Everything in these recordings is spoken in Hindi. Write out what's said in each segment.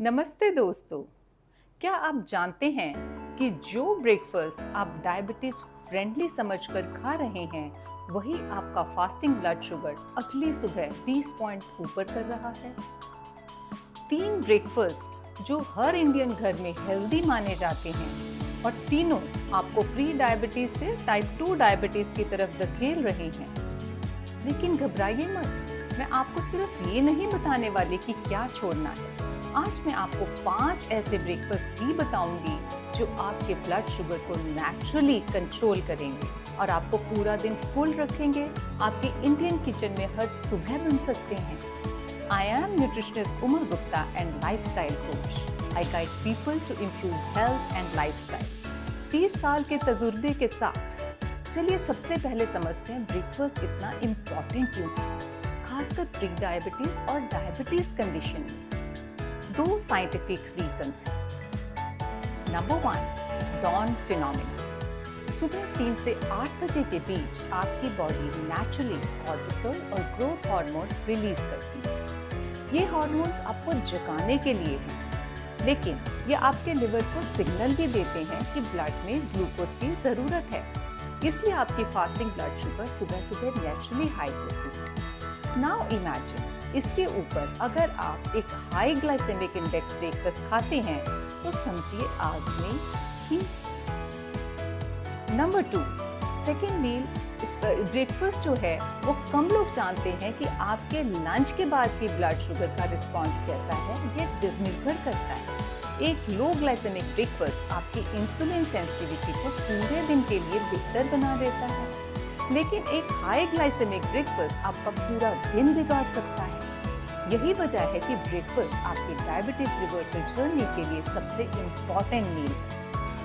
नमस्ते दोस्तों। क्या आप जानते हैं कि जो ब्रेकफास्ट आप डायबिटीज फ्रेंडली समझकर खा रहे हैं वही आपका फास्टिंग ब्लड शुगर अगली सुबह 20 पॉइंट ऊपर कर रहा है। 3 ब्रेकफास्ट जो हर इंडियन घर में हेल्दी माने जाते हैं और तीनों आपको प्री डायबिटीज से टाइप 2 डायबिटीज की तरफ धकेल रहे हैं। लेकिन घबराइए मत, मैं आपको सिर्फ ये नहीं बताने वाली कि क्या छोड़ना है। आज मैं आपको 5 ऐसे ब्रेकफास्ट भी बताऊंगी जो आपके ब्लड शुगर को नेचुरली कंट्रोल करेंगे और आपको पूरा दिन फुल रखेंगे। आपके इंडियन किचन में हर सुबह बन सकते हैं। I am nutritionist Uma Gupta and lifestyle coach. I guide people to improve health and lifestyle 30 साल के तजुर्बे के साथ। चलिए सबसे पहले समझते हैं ब्रेकफास्ट इतना इम्पोर्टेंट क्यों है, खासकर प्री डायबिटीज और डायबिटीज कंडीशन में। 2 साइंटिफिक रीजंस हैं। Number 1, dawn phenomena. सुबह 3 से 8 बजे के बीच आपकी बॉडी नेचुरली कॉर्टिसोल और ग्रोथ हार्मोन रिलीज करती है। ये हार्मोन्स आपको जगाने के लिए हैं, लेकिन ये आपके लिवर को सिग्नल भी देते हैं कि ब्लड में ग्लूकोज की जरूरत है। इसलिए आपकी फास्टिंग ब्लड शुगर सुबह सुबह नेचुरली हाई होती है। नाउ इमेजिन, इसके ऊपर अगर आप एक हाई ग्लाइसेमिक इंडेक्स ब्रेकफास्ट खाते हैं तो समझिए आग में घी। नंबर 2, सेकेंड मील ब्रेकफास्ट जो है वो कम लोग जानते हैं कि आपके लंच के बाद की ब्लड शुगर का रिस्पॉन्स कैसा है। ये निर्भर करता है। एक लो ग्लाइसेमिक ब्रेकफास्ट आपकी इंसुलिन सेंसिटिविटी को पूरे दिन के लिए बेहतर बना देता है, लेकिन एक हाई ग्लाइसेमिक ब्रेकफास्ट आपका पूरा दिन बिगाड़ सकता है। यही वजह है कि ब्रेकफास्ट आपकी डायबिटीज रिवर्सल जर्नी के लिए सबसे इम्पोर्टेंट मील।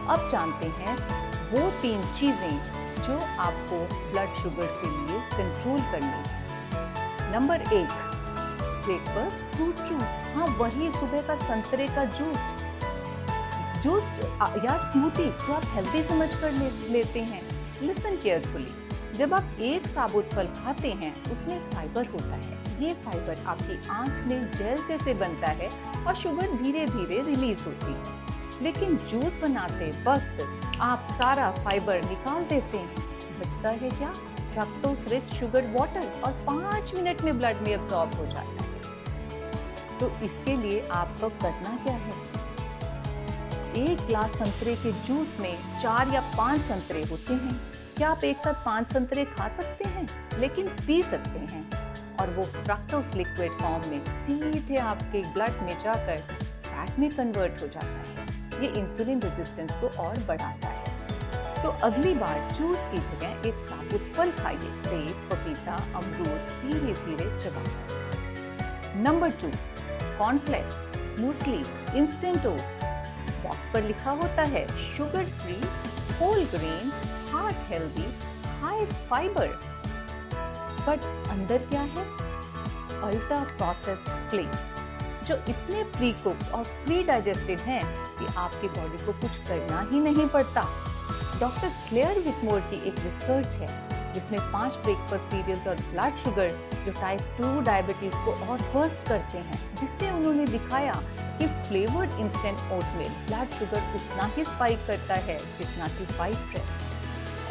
अब जानते हैं वो 3 चीजें जो आपको ब्लड शुगर के लिए कंट्रोल करनी है। Number 1, breakfast fruit juice. हाँ, वही सुबह का संतरे का जूस या स्मूदी जो आप हेल्दी समझकर लेते हैं। लिसन केयरफुली, जब आप एक साबुत फल खाते हैं उसमें फाइबर होता है। ये फाइबर आपकी आंख में जेल जैसे बनता है और शुगर धीरे धीरे रिलीज होती है। लेकिन जूस बनाते वक्त आप सारा फाइबर निकाल देते हैं। बचता है क्या? फ्रक्टोज रिच शुगर वाटर, और 5 मिनट में ब्लड में अब्सॉर्ब हो जाता है। तो इसके लिए आपको करना क्या है? 1 ग्लास संतरे के जूस में 4 या 5 संतरे होते हैं। क्या आप एक साथ 5 संतरे खा सकते हैं? लेकिन पी सकते हैं, और वो फ्रक्टोज लिक्विड फॉर्म में सीधे आपके ब्लड में जाकर फैट में कन्वर्ट हो जाता है। ये इंसुलिन रेजिस्टेंस को और बढ़ाता है। तो अगली बार जूस की जगह एक साबुत फल खाइए। सेब, पपीता, अमरूद धीरे धीरे चबाइए। Number 2, cornflakes, muesli, instant toast. Box पर लिखा होता है sugar free, whole grain, heart healthy, high fibre, but अंदर क्या है? अल्ट्रा प्रोसेस्ड फ्लेक्स, जो इतने प्री कुक्ड और प्री डाइजेस्टेड हैं कि आपकी बॉडी को कुछ करना ही नहीं पड़ता। डॉक्टर क्लेयर विथमोर की एक रिसर्च है जिसमें 5 ब्रेकफास्ट सीरियल्स और ब्लड शुगर जो टाइप 2 डायबिटीज को और वर्स्ट करते हैं, जिसमें उन्होंने दिखाया कि flavoured instant oatmeal blood sugar उतना ही स्पाइक करता है जितना कि व्हाइट ब्रेड।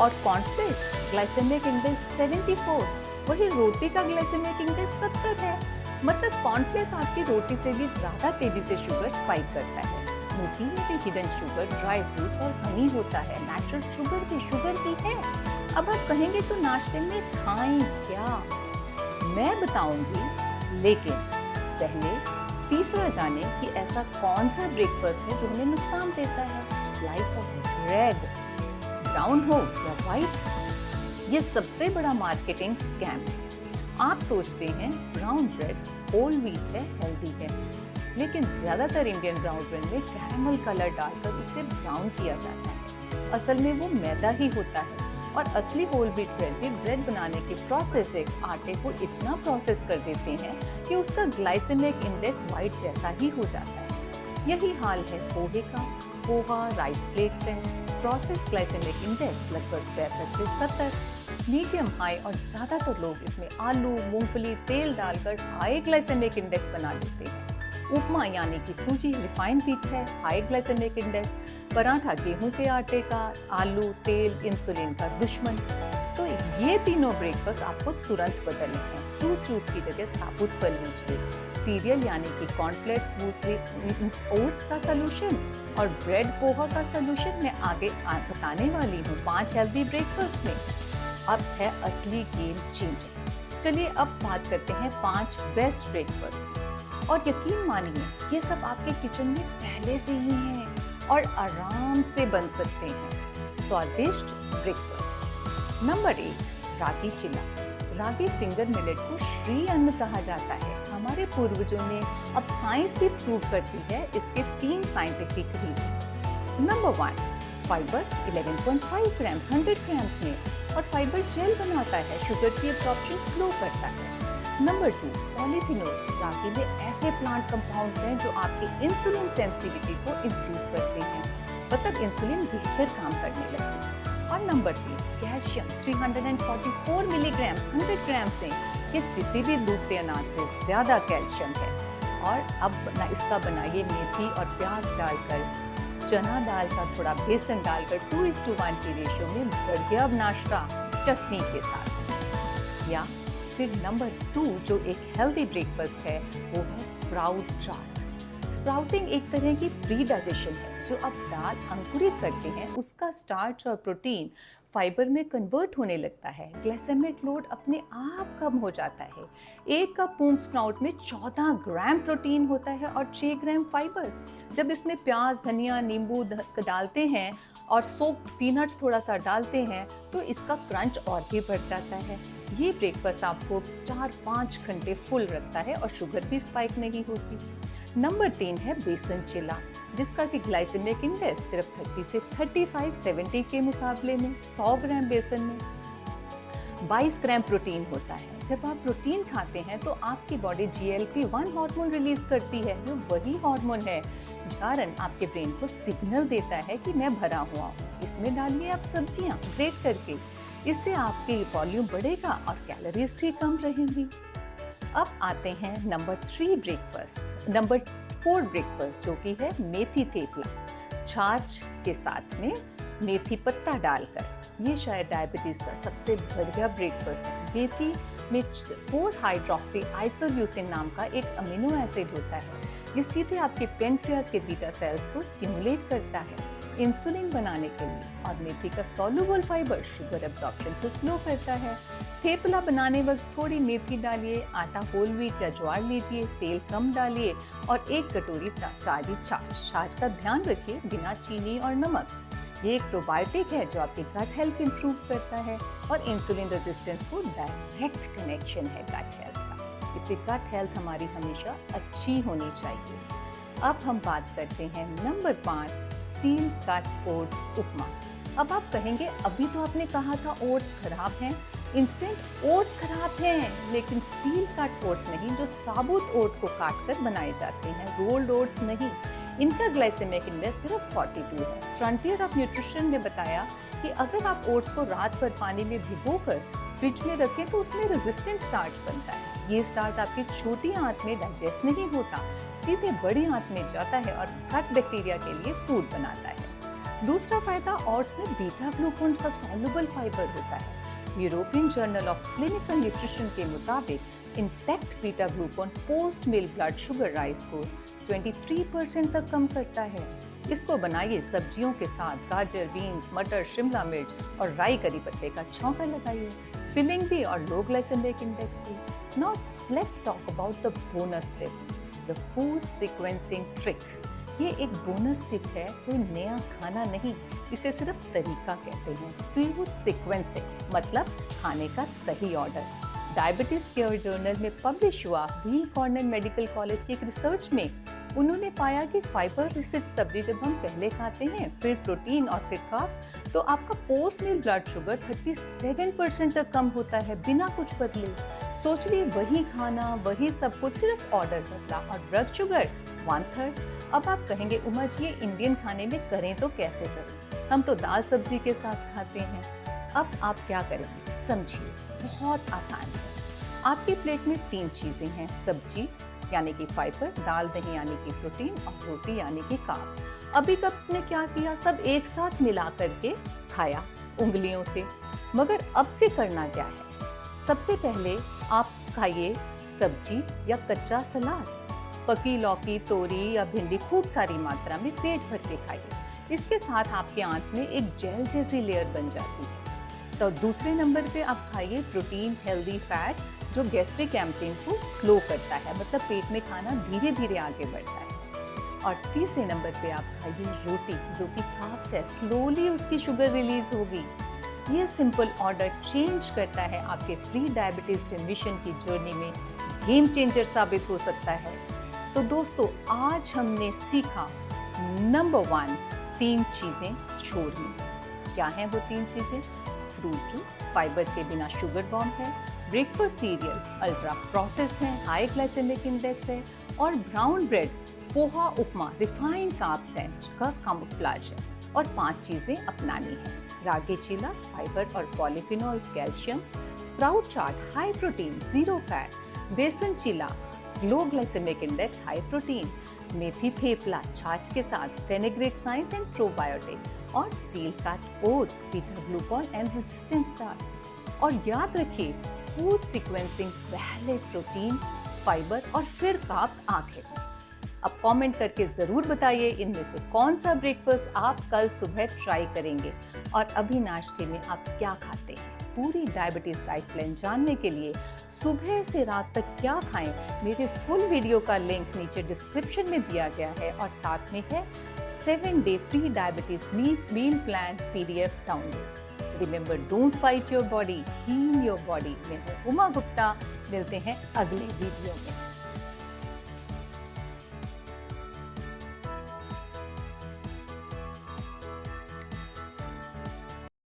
और कॉर्नफ्लेक्स ग्लाइसेमिक इंडेक्स 74, वही रोटी का ग्लाइसेमिक इंडेक्स 70 है। मतलब कॉर्नफ्लेक्स आपकी रोटी से भी ज्यादा तेजी से शुगर स्पाइक करता है। मूसली में भी हिडन शुगर, ड्राई फ्रूट्स और हनी होता है। नेचुरल शुगर भी है। अब आप कहेंगे तो नाश्ते में खाएं क्या? मैं बताऊंगी, लेकिन पहले तीसरा जाने कि ऐसा कौन सा ब्रेकफास्ट है जो हमें नुकसान देता है। स्लाइस ऑफ ब्रेड, ब्राउन हो या व्हाइट, ये सबसे बड़ा मार्केटिंग स्कैम है। आप सोचते हैं ब्राउन ब्रेड होल व्हीट है, हेल्दी है, लेकिन ज्यादातर इंडियन ब्राउन ब्रेड में कैरेमल कलर डालकर उसे ब्राउन किया जाता है। असल में वो मैदा ही होता है। और असली होल व्हीट ब्रेड भी ब्रेड बनाने के प्रोसेस से आटे को इतना प्रोसेस कर देते हैं कि उसका ग्लाइसेमिक इंडेक्स व्हाइट जैसा ही हो जाता है। यही हाल है पोहे का। पोहा राइस फ्लेक्स है। प्रोसेस ग्लाइसेमिक इंडेक्स लगभग 65 से 70, मीडियम हाई, और ज्यादातर लोग इसमें आलू, मूंगफली, तेल डालकर हाई ग्लाइसेमिक इंडेक्स बना देते हैं। उपमा यानी कि सूजी रिफाइंड व्हीट है, हाई ग्लाइसेमिक इंडेक्स। पराठा गेहूं के आटे का, आलू, तेल इंसुलिन का दुश्मन। तो ये तीनों ब्रेकफास्ट आपको तुरंत बदलने हैं। फ्रूट जूस की जगह साबुत फल लीजिए। सीरियल यानी कि कॉर्नफ्लेक्स, मूसली, ओट्स का सलूशन और ब्रेड पोहा का सलूशन मैं आगे बताने वाली हूँ 5 हेल्दी ब्रेकफास्ट में। अब है असली गेम चेंजर। चलिए अब बात करते हैं 5 बेस्ट ब्रेकफास्ट। और यकीन मानिए ये सब आपके किचन में पहले से ही हैं और आराम से बन सकते हैं। स्वादिष्ट ब्रेकफास्ट। नंबर 1, रागी चिला। रागी फिंगर मिलेट को श्री अन्न कहा जाता है। हमारे पूर्वजों ने, अब साइंस भी प्रूव करती है इसके 3 scientific reason. Number 1, fibre 11.5 grams 100 grams में, और फाइबर जेल बनाता है, शुगर की एब्जॉर्प्शन स्लो करता है। Number 2, polyphenols. रागी में ऐसे प्लांट कंपाउंड्स हैं जो आपकी इंसुलिन सेंसिटिविटी को इम्प्रूव करते हैं, मतलब इंसुलिन बेहतर काम करने लगती है। और नंबर 3, कैल्शियम 344 मिलीग्राम्स 100 ग्राम से, ये किसी भी दूसरे अनाज से ज़्यादा कैल्शियम है। और अब इसका बनाइए मेथी और प्याज डालकर, चना दाल का थोड़ा बेसन डालकर 2:1 की रेशियो में बढ़िया नाश्ता चटनी के साथ। या फिर नंबर 2 जो एक हेल्दी ब्रेकफास्ट है वो है स्प्राउट चाट। स्प्राउटिंग एक तरह की प्री डाइजेशन है। जो आप दाल अंकुरित करते हैं उसका स्टार्च और प्रोटीन फाइबर में कन्वर्ट होने लगता है। ग्लाइसेमिक लोड अपने आप कम हो जाता है। 1 कप मूंग स्प्राउट में 14 ग्राम प्रोटीन होता है और 6 ग्राम फाइबर। जब इसमें प्याज, धनिया, नींबू डालते हैं और सोक्ड पीनट्स थोड़ा सा डालते हैं तो इसका क्रंच और भी बढ़ जाता है। ये ब्रेकफास्ट आपको 4-5 घंटे फुल रखता है और शुगर भी स्पाइक नहीं होती। नंबर 3 है बेसन चिला, जिसका कि ग्लाइसेमिक इंडेक्स सिर्फ 30 से 35-70 के मुकाबले में 100 ग्राम बेसन में 22 ग्राम प्रोटीन होता है। जब आप प्रोटीन खाते हैं तो आपकी बॉडी GLP-1 हार्मोन रिलीज करती है। ये वही हार्मोन है कारण आपके ब्रेन को सिग्नल देता है कि मैं भरा हुआ हूँ। इसमें डालिए आप सब्जियाँ ग्रेट करके, इससे आपके वॉल्यूम बढ़ेगा और कैलोरीज भी कम रहेंगी। अब आते हैं नंबर 4 ब्रेकफास्ट जो कि है मेथी थेपला। छाछ के साथ में मेथी पत्ता डालकर, ये शायद डायबिटीज का सबसे बढ़िया ब्रेकफास्ट है। मेथी में 4 हाइड्रोक्सी आइसोल्यूसिन नाम का एक अमीनो एसिड होता है। ये सीधे आपके पेनक्रियास के बीटा सेल्स को स्टिमुलेट करता है इंसुलिन बनाने के लिए। और मेथी का सॉल्युबल फाइबर शुगर एब्जॉर्प्शन को स्लो करता है। थेपला बनाने वक्त थोड़ी मेथी डालिए, आटा होल व्हीट या ज्वार लीजिए, तेल कम डालिए और 1 कटोरी ताजी छाछ का ध्यान रखिए बिना चीनी और नमक। ये एक प्रोबायोटिक है जो आपकी गट हेल्थ इंप्रूव करता है और इंसुलिन रेजिस्टेंस को डायरेक्ट कनेक्शन है गट हेल्थ का, इसलिए गट हेल्थ हमारी हमेशा अच्छी होनी चाहिए। अब हम बात करते हैं नंबर 5 स्टील कट ओट्स उपमा। अब आप कहेंगे अभी तो आपने कहा था ओट्स खराब हैं, इंस्टेंट ओट्स खराब हैं, लेकिन स्टील कट ओट्स नहीं, जो साबुत ओट को काट कर बनाए जाते हैं, रोल्ड ओट्स नहीं। इनका ग्लाइसेमिक इंडेक्स सिर्फ 42 है। फ्रंटियर ऑफ न्यूट्रिशन ने बताया कि अगर आप ओट्स को रात भर पानी में भिगोकर फ्रिज में रखें तो उसमें रेजिस्टेंट स्टार्च बनता है। ये स्टार्च आपकी छोटी आंत में डाइजेस्ट नहीं होता, सीधे बड़ी आंत में जाता है और गट बैक्टीरिया के लिए फूड बनाता है। दूसरा फायदा ओट्स में बीटा ग्लूकोन का सॉल्युबल फाइबर होता है। European journal of clinical nutrition के मुताबिक इंटैक्ट बीटा ग्लूकोन पोस्ट मील ब्लड शुगर राइज को 23% तक कम करता है। इसको बनाइए सब्जियों के साथ, गाजर, बीन्स, मटर, शिमला मिर्च और राई करी पत्ते का छौंका लगाइए, फिलिंग भी और लो ग्लाइसेमिक इंडेक्स भी। Now let's talk about the bonus tip, the food sequencing trick. ये एक बोनस टिप है, कोई नया खाना नहीं, इसे सिर्फ तरीका कहते हैं। फूड सीक्वेंसिंग मतलब खाने का सही ऑर्डर। डायबिटीज केयर जर्नल में पब्लिश हुआ व्हील कॉर्नर मेडिकल कॉलेज की एक रिसर्च में उन्होंने पाया कि फाइबर रिच सब्जी जब हम पहले खाते हैं, फिर प्रोटीन और फिर कार्ब्स, तो आपका पोस्ट मील ब्लड शुगर 37% तक कम होता है बिना कुछ बदले। सोचिए वही खाना, वही सब कुछ, सिर्फ ऑर्डर बदला और ब्लड शुगर 1/3। अब आप कहेंगे उमा जी ये इंडियन खाने में करें तो कैसे करें, हम तो दाल सब्जी के साथ खाते हैं। अब आप क्या करेंगे समझिए, बहुत आसान है। आपकी प्लेट में 3 चीजें हैं, सब्जी यानी कि फाइबर, दाल दही यानी कि प्रोटीन और रोटी यानी कि कार्ब्स। अभी कब ने क्या किया, सब एक साथ मिला करके खाया उंगलियों से। मगर अब से करना क्या है, सबसे पहले आप खाइए सब्जी या कच्चा सलाद, पकी लौकी, तोरी या भिंडी खूब सारी मात्रा में पेट भर के खाइए। इसके साथ आपके आंत में एक जेल जैसी लेयर बन जाती है। तो दूसरे नंबर पे आप खाइए प्रोटीन, हेल्दी फैट, जो गैस्ट्रिक एम्पटिंग को स्लो करता है, मतलब पेट में खाना धीरे धीरे आगे बढ़ता है। और तीसरे नंबर पे आप खाइए रोटी, जो कि कार्ब्स है, स्लोली उसकी शुगर रिलीज होगी। ये सिंपल ऑर्डर चेंज करता है आपके प्री डायबिटीज रिमिशन की जर्नी में, गेम चेंजर साबित हो सकता है। तो दोस्तों, आज हमने सीखा नंबर 1, 3 चीजें छोड़नी। क्या हैं वो 3 चीजें? फ्रूट जूस फाइबर के बिना शुगर बॉम्ब है, ब्रेकफास्ट सीरियल अल्ट्रा प्रोसेस्ड है, हाई ग्लाइसेमिक इंडेक्स है, और ब्राउन ब्रेड, पोहा, उपमा रिफाइंड कार्ब्स हैं का कैमोफ्लेज है। और 5 चीजें अपनानी है: रागी चीला फाइबर और पॉलीफिनॉल्स, कैल्शियम, स्प्राउट चाट हाई प्रोटीन जीरो फैट, बेसन चीला लो ग्लाइसेमिक इंडेक्स हाई प्रोटीन, मेथी थेपला छाछ के साथ फेनेग्रेक साइंस एंड प्रोबायोटिक, और steel fat oats beta Glucon and resistance starch. और याद रखिए, फूड सीक्वेंसिंग, पहले प्रोटीन, फाइबर और फिर कार्ब्स आखिर में। अब कमेंट करके जरूर बताइए इनमें से कौन सा ब्रेकफास्ट आप कल सुबह ट्राई करेंगे, और अभी नाश्ते में आप क्या खाते हैं। पूरी डायबिटीज डाइट प्लान जानने के लिए सुबह से रात तक क्या खाएं, मेरे फुल वीडियो का लिंक नीचे डिस्क्रिप्शन में दिया गया है, और साथ में है 7-day pre diabetes meal plan PDF download. Remember, don't fight your body, heal your body. मैं हूं उमा गुप्ता, मिलते हैं अगले वीडियो में।